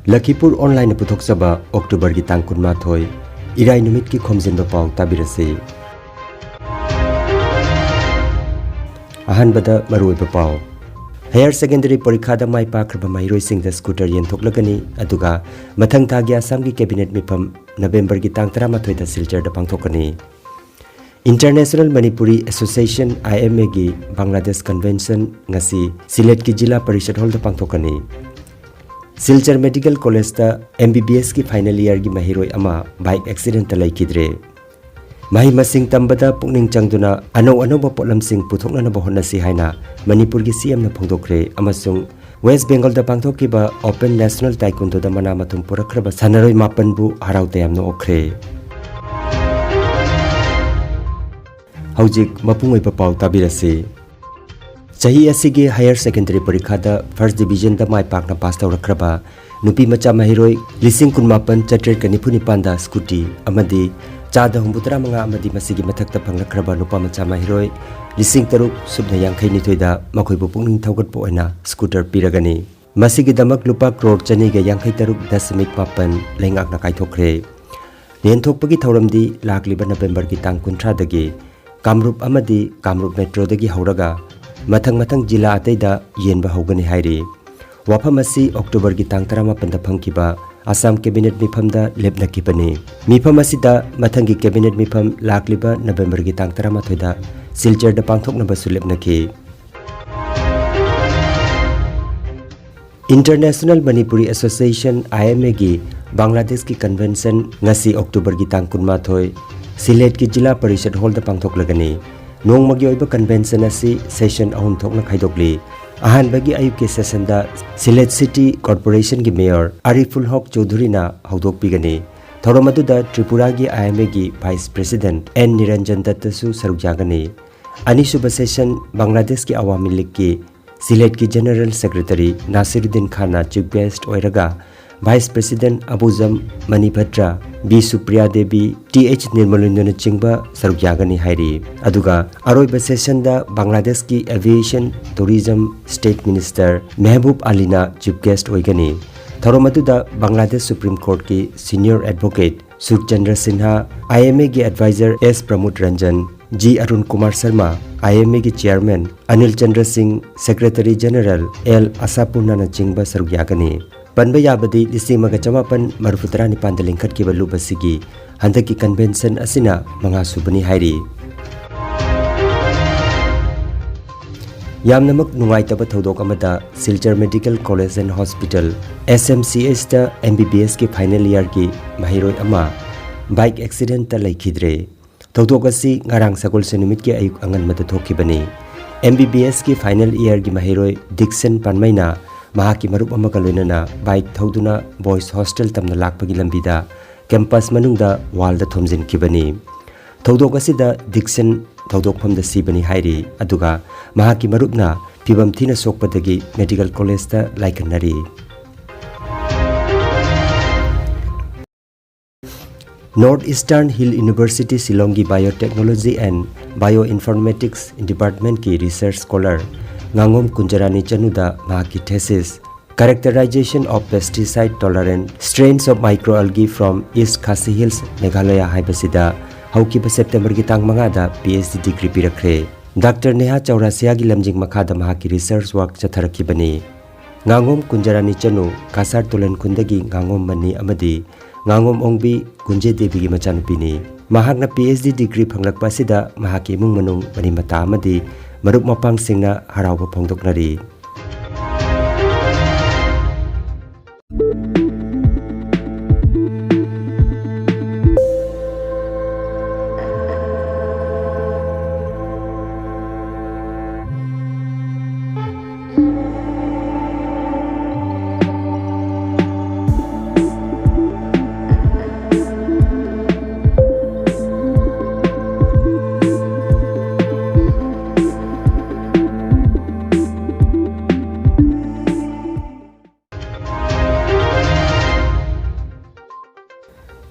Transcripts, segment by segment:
Lakhipuronline puthokchaba October gi tang 12 irai numit ki Khomjinba Pao tabirasi ahanbada maruiba Pao Higher secondary parikha da mai pakraba mairoi singda scooter yentoklagani aduga mathang thagi Assam gi cabinet mifam November gi tang 13 da Silchar da pangthokani International Manipuri Association IMA gi Bangladesh Convention ngasi Silet ki Jila Parishad Hall da pangthokani Silchar Medical College da MBBS ki final year gi mahiroi ama bike accident ta laikidre Mahi masing tambada pukning changduna ano potlam sing puthokna na bahona si haina Manipur gi CM na phongdokre amasung West Bengal da pangthokiba Open National Taekwondo da mana mathum purakraba sanaroi mapan bu harau tayamna okre Haujik mapungoi pa Pao tabirasi Chahi asigi higher secondary parikha da first division da mai pakna pass tawrakraba nupi macha mahiroi lising kunmapan chatter kanipuni panda scooty amadi chada humbutara manga amadi masigi mathakta phanglakraba nupa macha mahiroi lising taruk subna yangkhai ni thoida makhoi bu pungning thaugat po oina scooter piragani masigi damak lupa crore chani ga yangkhai taruk dasmik mapan lengak na kaithokre lenthokpagi thauramdi lakliba November gi tang 13 dagi Kamrup amadi Kamrup Metro dagi hauraga mathang jila ataida yenba hogani hairi wafam asi October gi tang 18 da phangkiba Assam cabinet mifam da lepnakipani mifam asida mathangi cabinet mifam lakliba November gi tang 13 da Silchar da pangthokna basu lepnaki International Manipuri Association IMA gi Bangladesh ki convention ngasi October gi tang 19 Silet ki Jila Parishad Hall da pangthoklagani nongmagi oiba convention asi session ahum thokna khaidokli ahanbagi ayuk ke session da Silet City Corporation gi mayor Ariful Haq Chaudhary na haudok pigani thoramadu da Tripura gi IMA gi vice president N Niranjan Datta su sarujagani anisuba session Bangladesh ki Awami League ki Silet ki general secretary Nasiruddin Khan na chief guest oiraga Vice President Abuzam Manibhadra B. Supriya Devi T.H. Nirmalundana Chingba Sarukyagani Hairi Aduga Aroiba Session da Bangladesh ki Aviation Tourism State Minister Mehboob Alina Chief Guest Oigani Tharomadu da Bangladesh Supreme Court ki Senior Advocate Surchandra Sinha IMA ki Advisor S. Pramod Ranjan G. Arun Kumar Sharma IMA ki Chairman Anil Chandra Singh Secretary General L. Asapurna Chingba Sarukyagani Panba yabadi lising maga chamapan marufutara ni panda lingkat ki balu basigi handaki convention asina manga subani hairi yamnamak nungai taba thodok amada Silchar Medical College and Hospital SMCH da MBBS ki final year ki mahiroi ama bike accident ta laikidre thodok asi ngarang sagol senumit ki ayuk angan mada thokibani MBBS ki final year ki mahiroi Dixon Panmaina Mahaki marup amaga loinana bike thauduna boys hostel tamna lakpagi lambida campus manungda wall da thomjin kibani thaudok asida Dixon thaudok pham da sibani hairi aduga mahaki marupna pibam thina sokpadagi medical college da laikanari Northeastern Hill University Silongi Biotechnology and Bioinformatics Department ki research scholar Ngangom Kunjarani Chanuda mahaki thesis Characterization of Pesticide Tolerant Strains of Microalgae from East Khasi Hills Meghalaya haibasida haukiba September gi tang mangada PhD degree pirakre Dr. Neha Chaurasia gi lamjing makhada mahaki research work chatharakibani Ngangom Kunjarani Chanu Kasar Tolen Kundagi Ngangom Mani amadi Ngangom Ongbi Kunje Devi gi machanupini mahakna PhD degree phanglakpa sida mahaki mung manung mani mata amadi Marup mapang singna harawa phongdoknari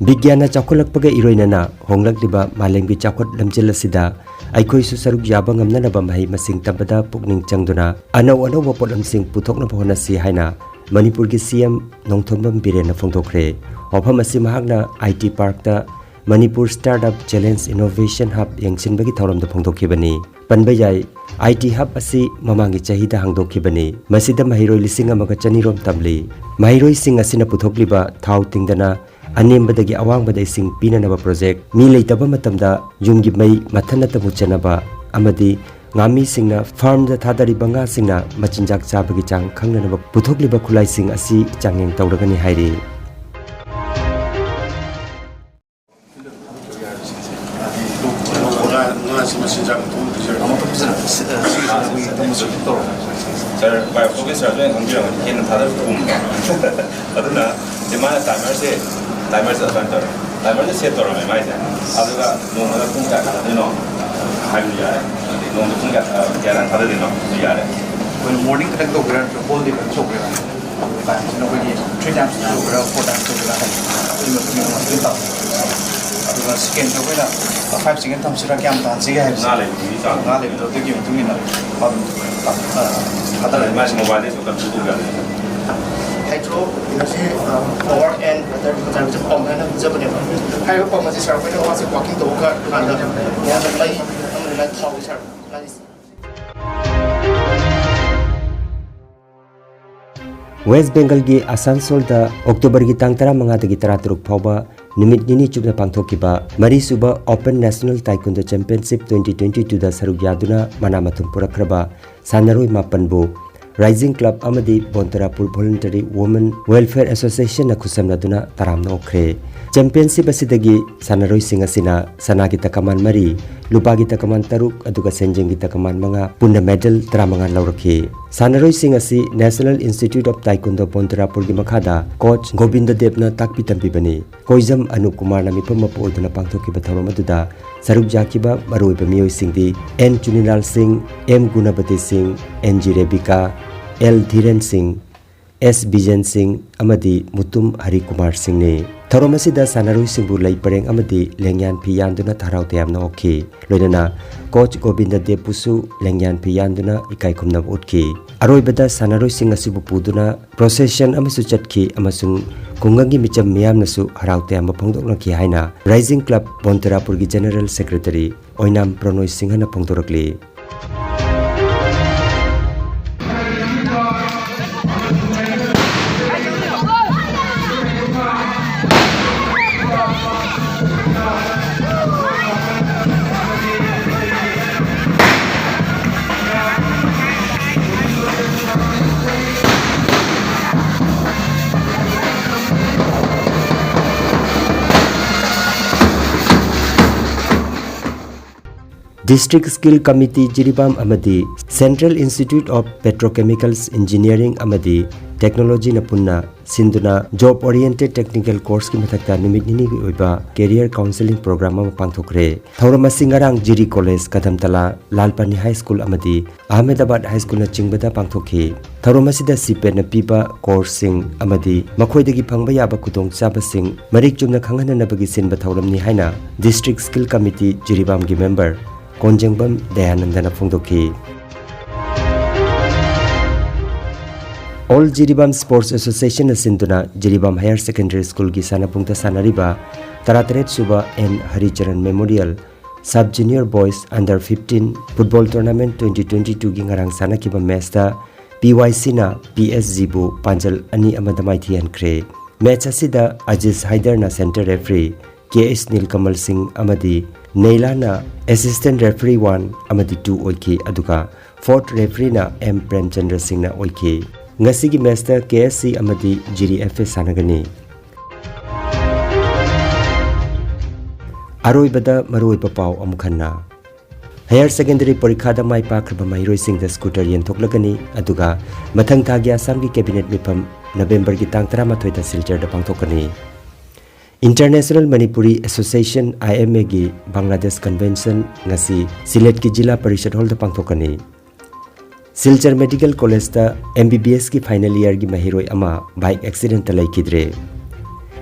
Bigyana chakolakpaga iroinana honglakliba malengbi chakot lamjil asida aikhoi su saruk yaba ngamna na ba mahi masing tabada pukning changduna anau anau polamsing puthokna bhona si haina Manipur gi CM Nongthombam Biren na phongdokre wafam asi mahakna IT Park ta Manipur Startup Challenge Innovation Hub yangchinbagi thoram da phongdokhibani panbayai IT Hub asi mamangi chahida hangdokhibani masida mahiroi lising amaga chanirom tamli mahiroi sing asina puthokliba thau tingdana anembadagi awang sing pinanaba project mi leitaba matamda yumgi mai mathana tabu chanaba amadi ngami singna farm da thadari banga singna machinjak chabagi chang khangnanaba puthokliba khulai sing asi changeng tawragani hairi morning kita go grand whole day kan chok ra ba no ko ni 3 times to go 4 times to go ra ni ta adu scan to ra 5 second tham sira kyam ta ji ga na le to ki tu ni na ba hata le mas mobile de to tu ga hydro energy power and other time to pump and the body hai ko pump ji sar ko wa se walking to ka na da ya da lai हम ले thau sar West Bengal gi Asansol da October gi tang 15 dagi 13 phawba nimit nini chupna pangthokiba mari suba Open National Taekwondo Championship 2022 da saruk yaduna manamathum purakraba sanaroi mapanbu Rising Club amadi Bontarapur Voluntary Women Welfare Association na khusamnaduna taramna okre Championship asidagi sanaroi singasina sanagi takaman mari lupagi takaman taruk aduga senjengi takaman manga punna medal tramanga laurakhi sanaroi singasi National Institute of Taekwondo Bontarapur gi makhada coach Govinda Devna takpi tampi bani Koizam Anu Kumar na mipama poiduna pangthoki batharam aduda saruk jakiba maroi ba miyoi singdi N Chuninal Singh M Gunabati Singh N G Rebika L Dhiren Singh S Bijan Singh amadi Mutum Hari Kumar Singh ne Tharomasida sanaroi singbu lai pareng amadi lengyan phiyanduna tharau tayamna okhi loinana coach Govinda Depusu lengyan phiyanduna ikai khumna utki aroibada sanaroi sing asibu puduna procession amasu chatki amasung kungangi micham miyamnasu harau tayam phongdokna ki haina Rising Club Bontarapur gi General Secretary Oinam Pranoi Singh na phongdorakli District Skill Committee Jiribam Amadi Central Institute of Petrochemicals Engineering Amadi Technology na punna sinduna Job Oriented Technical Course ki mathakta nimit nini gi oiba Career Counseling Program ma pangthokre Thaurama Singarang Jiri College Kadamtala Lalpani High School Amadi Ahmedabad High School na chingbada pangthokhi Thaurama sida CPET na piba course sing amadi makhoidagi phangba yaba kudong chaba sing marik chumna khangana nabagi sinba thauram ni haina District Skill Committee Jiribam gi member Khomjinba Dayanandana phongdokhi All Jiribam Sports Association asinduna Jiribam Higher Secondary School gi sanapungta sanariba Taratret Suba N Haricharan Memorial Sub Junior Boys Under 15 Football Tournament 2022 gi ngarang sanakiba match da PYC na PSG bu Panjal ani amadamai thiankre match asida Aziz Haider na center referee KS Nilkamal Singh amadi Neila na assistant referee 1 amadi 2 oiki aduka fourth referee na M Premchandra Singh na oiki ngasigi match da KSC amadi Jiri FS sanagani aroibada maroiba pau amukhanna Higher Secondary Parikha da mai pakraba mairoi sing da scooter yen thoklagani aduga mathang thagi Assam gi cabinet mifam November gi tang 13 da Silchar da pangthokani International Manipuri Association IMA gi Bangladesh Convention ngasi Silet ki Jila Parishad Hall da pangthokani Silchar Medical College da MBBS ki final year gi mahiroi ama bike accident ta laikidre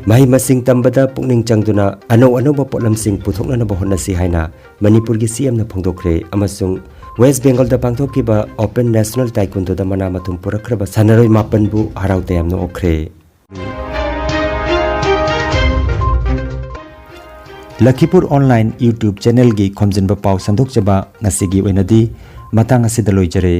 Mahi masing tambada pukning changduna ano ba potlam sing puthokna na bahonna si haina Manipur gi CM na phongdokre amasung West Bengal da pangthokiba Open National Taekwondo da mana mathum purakraba sanaroi mapan bu harau tayamno okre. Lakhipuronline YouTube channel gi Khomjinba Pao sandok jaba ngasigi oinadi matang asidaloi jare.